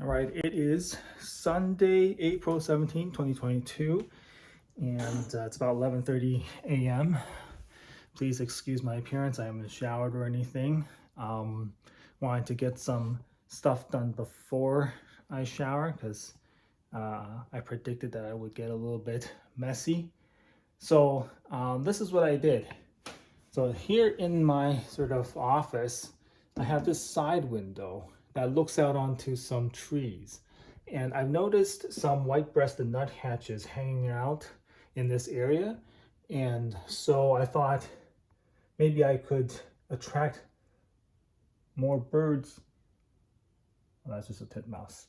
All right, it is Sunday, April 17, 2022, and it's about 11:30 a.m. Please excuse my appearance. I haven't showered or anything. Wanted to get some stuff done before I shower because I predicted that I would get a little bit messy. So this is what I did. So here in my sort of office, I have this side window that looks out onto some trees. And I've noticed some white-breasted nuthatches hanging out in this area. And so I thought maybe I could attract more birds. Oh, that's just a titmouse.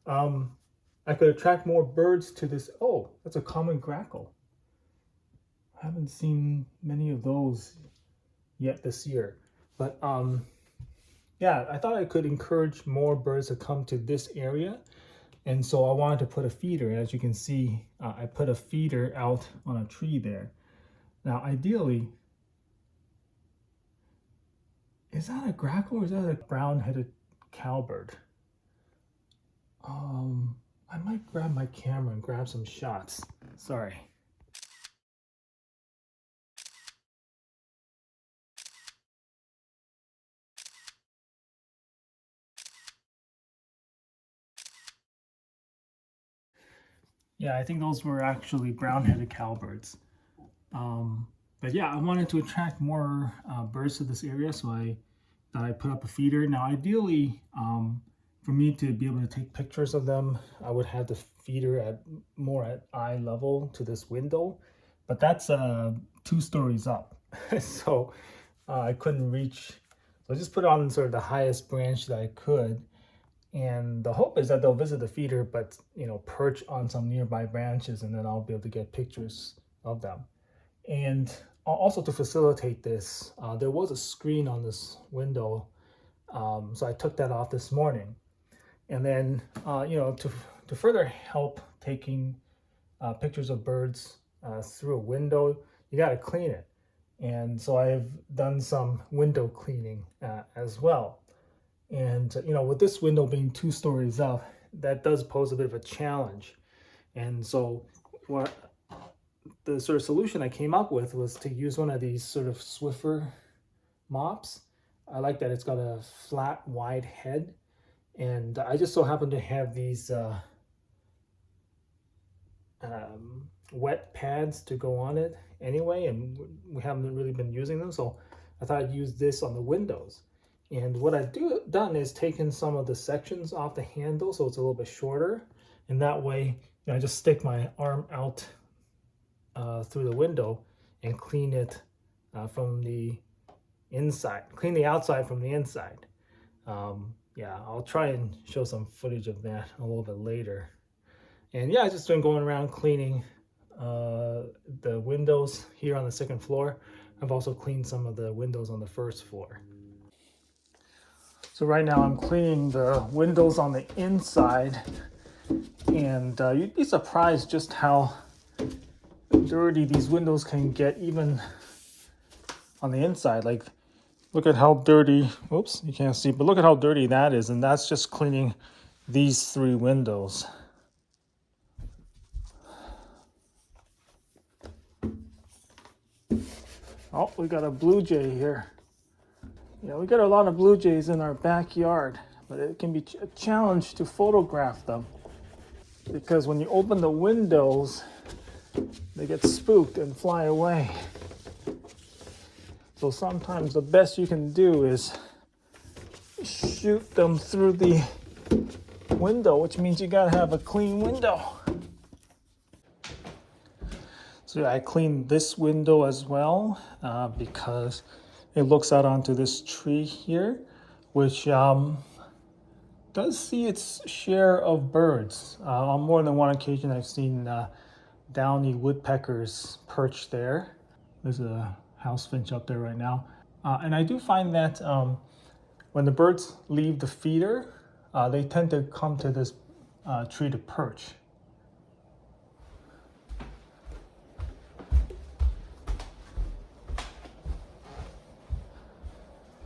I could attract more birds to this. Oh, that's a common grackle. I haven't seen many of those yet this year. But yeah, I thought I could encourage more birds to come to this area. And so I wanted to put a feeder. As you can see, I put a feeder out on a tree there. Now, ideally, is that a grackle or is that a brown-headed cowbird? I might grab my camera and grab some shots. Sorry. Yeah, I think those were actually brown-headed cowbirds. But yeah, I wanted to attract more birds to this area, so I thought I'd put up a feeder. Now, ideally, for me to be able to take pictures of them, I would have the feeder at more at eye level to this window, but that's 2 stories up, so I couldn't reach. So I just put it on sort of the highest branch that I could, and the hope is that they'll visit the feeder, but perch on some nearby branches, and then I'll be able to get pictures of them. And also to facilitate this, there was a screen on this window, so I took that off this morning. And then, to further help taking pictures of birds through a window, you got to clean it. And so I've done some window cleaning as well. And with this window being 2 stories up, that does pose a bit of a challenge. And so what the sort of solution I came up with was to use one of these sort of Swiffer mops. I like that it's got a flat, wide head. And I just so happen to have these wet pads to go on it anyway, and we haven't really been using them, so I thought I'd use this on the windows. And what I've done is taken some of the sections off the handle so it's a little bit shorter, and that way I just stick my arm out through the window and clean it from the inside, clean the outside from the inside. Yeah, I'll try and show some footage of that a little bit later. And yeah, I've just been going around cleaning the windows here on the 2nd floor. I've also cleaned some of the windows on the 1st floor. So right now I'm cleaning the windows on the inside, and you'd be surprised just how dirty these windows can get even on the inside. Like, look at how dirty, oops, you can't see, but look at how dirty that is. And that's just cleaning these 3 windows. Oh, we got a blue jay here. Yeah, we got a lot of blue jays in our backyard, but it can be a challenge to photograph them because when you open the windows, they get spooked and fly away. So sometimes the best you can do is shoot them through the window, which means you gotta have a clean window. So yeah, I cleaned this window as well because it looks out onto this tree here, which does see its share of birds. On more than one occasion, I've seen downy woodpeckers perch there. There's a house finch up there right now. And I do find that when the birds leave the feeder, they tend to come to this tree to perch.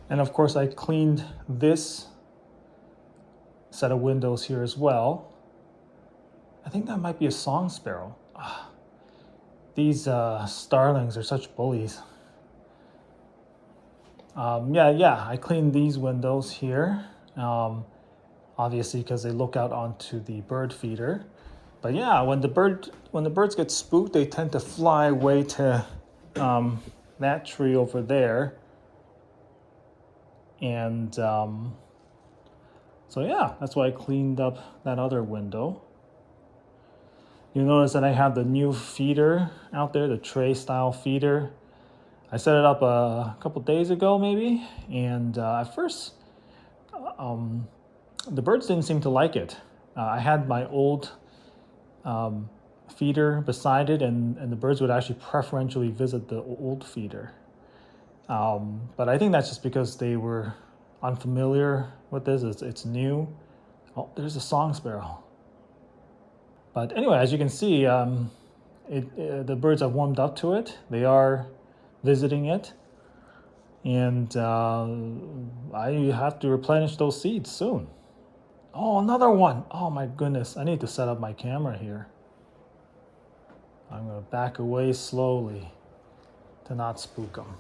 And of course, I cleaned this set of windows here as well. I think that might be a song sparrow. These starlings are such bullies. Yeah, I cleaned these windows here, obviously because they look out onto the bird feeder. But yeah, when the birds get spooked, they tend to fly away to that tree over there. And so yeah, that's why I cleaned up that other window. You'll notice that I have the new feeder out there, the tray style feeder. I set it up a couple days ago maybe, and at first the birds didn't seem to like it. I had my old feeder beside it, and the birds would actually preferentially visit the old feeder. But I think that's just because they were unfamiliar with this. It's new. Oh, there's a song sparrow. But anyway, as you can see, the birds have warmed up to it. They are visiting it. And I have to replenish those seeds soon. Oh, another one. Oh my goodness. I need to set up my camera here. I'm going to back away slowly to not spook them.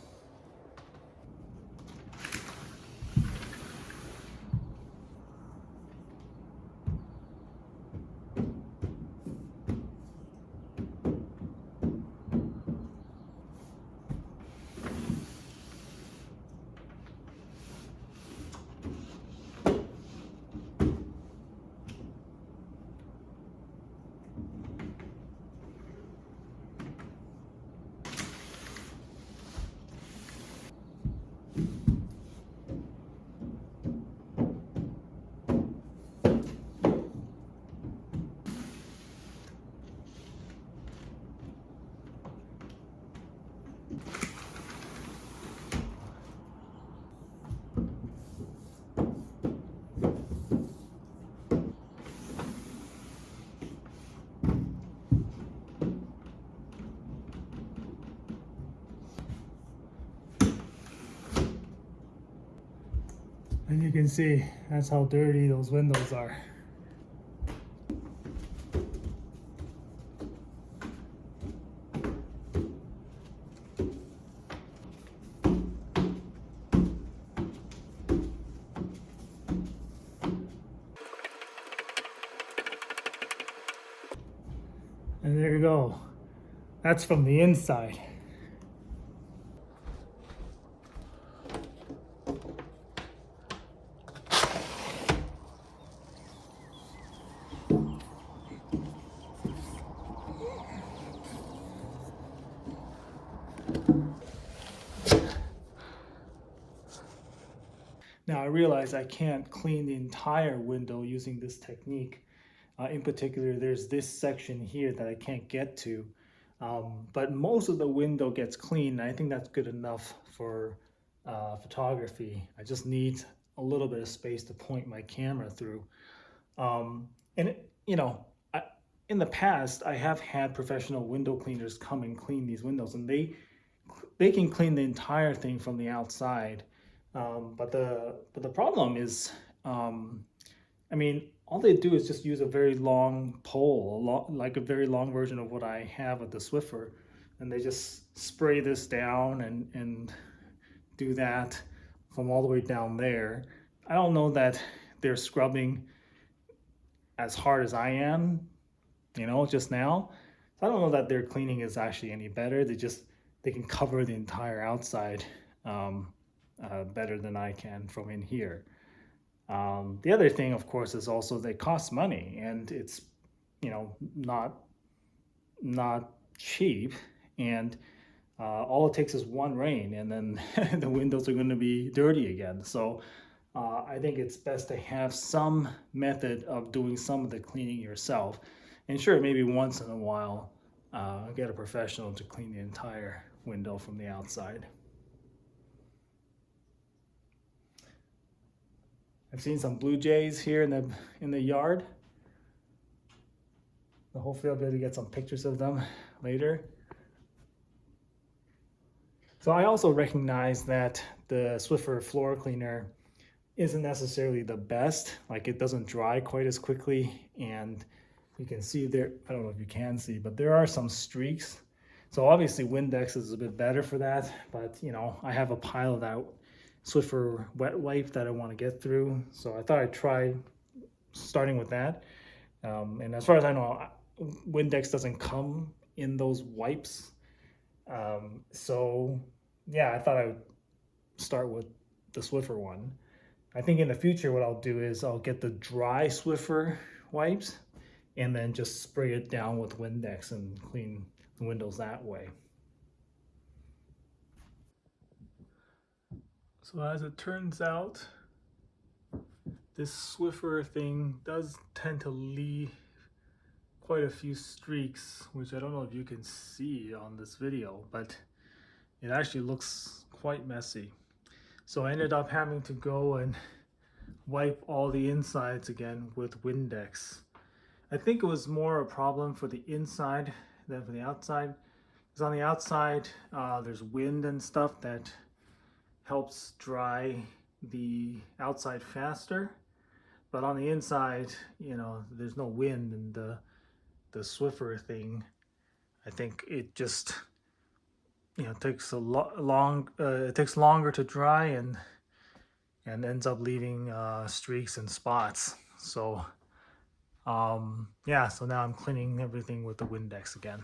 And you can see that's how dirty those windows are. And there you go. That's from the inside. Now I realize I can't clean the entire window using this technique. In particular, there's this section here that I can't get to. But most of the window gets clean. And I think that's good enough for photography. I just need a little bit of space to point my camera through. In the past, I have had professional window cleaners come and clean these windows, and they can clean the entire thing from the outside. But the problem is, I mean, all they do is just use a very long pole, like a very long version of what I have with the Swiffer, and they just spray this down and do that from all the way down there. I don't know that they're scrubbing as hard as I am, just now. So I don't know that their cleaning is actually any better. They can cover the entire outside better than I can from in here. The other thing, of course, is also they cost money, and it's not cheap. And all it takes is one rain, and then the windows are going to be dirty again. So I think it's best to have some method of doing some of the cleaning yourself. And sure, maybe once in a while, get a professional to clean the entire window from the outside. I've seen some blue jays here in the yard. I hopefully I'll be able to get some pictures of them later. So I also recognize that the Swiffer floor cleaner isn't necessarily the best. Like it doesn't dry quite as quickly, and you can see there, I don't know if you can see, but there are some streaks. So obviously Windex is a bit better for that, but you know, I have a pile of that Swiffer wet wipe that I want to get through. So I thought I'd try starting with that. And as far as I know, Windex doesn't come in those wipes. So yeah, I thought I would start with the Swiffer one. I think in the future, what I'll do is I'll get the dry Swiffer wipes and then just spray it down with Windex and clean the windows that way. So as it turns out, this Swiffer thing does tend to leave quite a few streaks, which I don't know if you can see on this video, but it actually looks quite messy. So I ended up having to go and wipe all the insides again with Windex. I think it was more a problem for the inside than for the outside. Because on the outside, there's wind and stuff that helps dry the outside faster. But on the inside, you know, there's no wind, and the Swiffer thing, I think it just, you know, takes it takes longer to dry and ends up leaving streaks and spots. So yeah, so now I'm cleaning everything with the Windex again.